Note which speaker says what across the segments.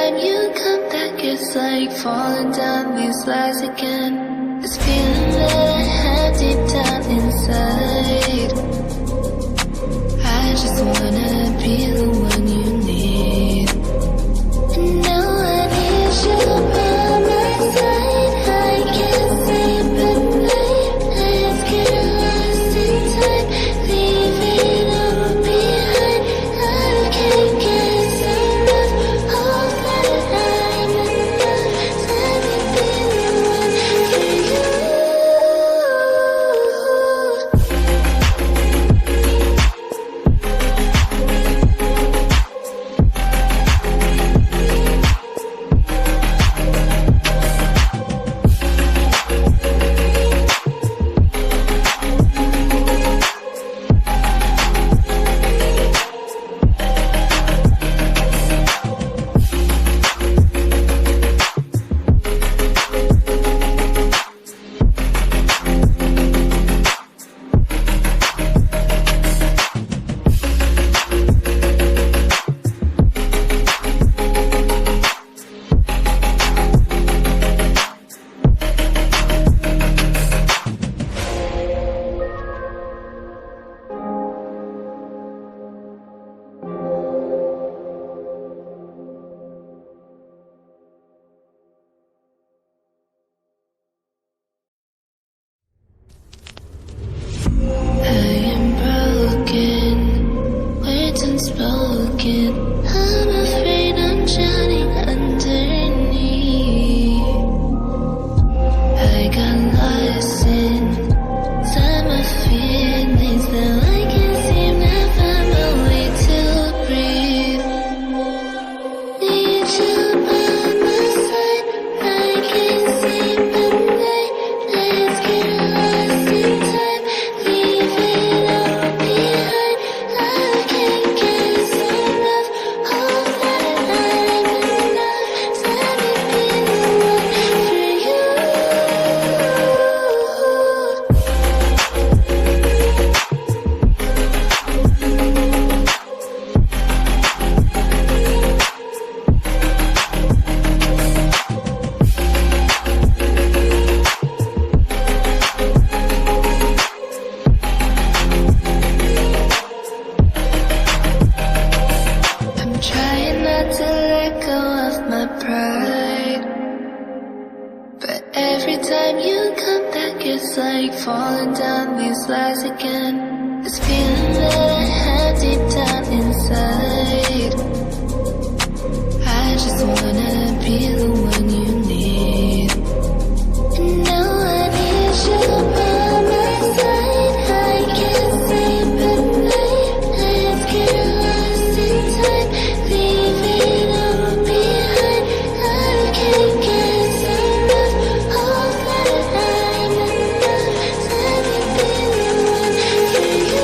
Speaker 1: time you come back, it's like falling down these lies again. This feeling that I have deep down inside, I just wanna be the one you need. And now I need you by my side. I can't sleep at night. Let's get lost in time, leave it all behind. I can't get enough of that I'm enough. Let me be the one for you. Unspoken, I'm afraid I'm drowning underneath. I got lost inside my feelings. Now I can't seem to find a way to breathe. Need you by my side. I can't sleep at night. Let's get lost in time, leave it all behind. I can't get enough of that I'm enough. Let me be the one for you. I'm trying not to let go of my pride, but every time you come back, it's like falling down these lies again. This feeling that I have deep down inside, I just wanna be the one you need. And now I need you by my side. I can't sleep at night. Let's get lost in time, leave it all behind. I can't get enough of that I'm enough. Let me be the one for you.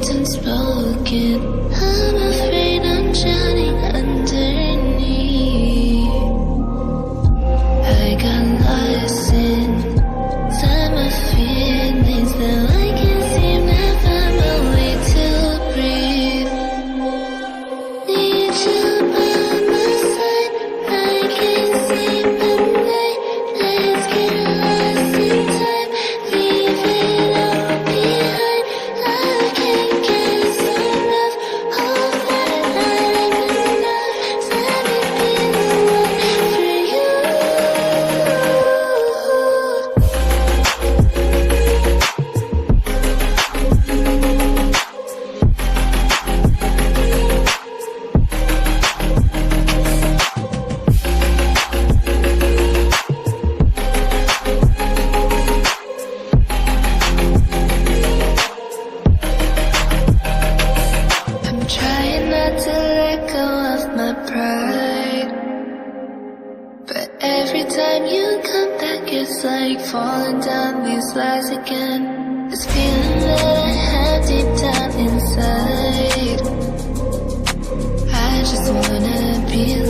Speaker 1: Unspoken, I'm afraid I'm drowning underneath. I got lost inside my feelings. Now I can't seem to find a way to breathe. Need you by my side. I can't sleep at night. Let's get lost in time, leave it all behind. I can't lies again. This feeling that I have deep down inside, I just wanna be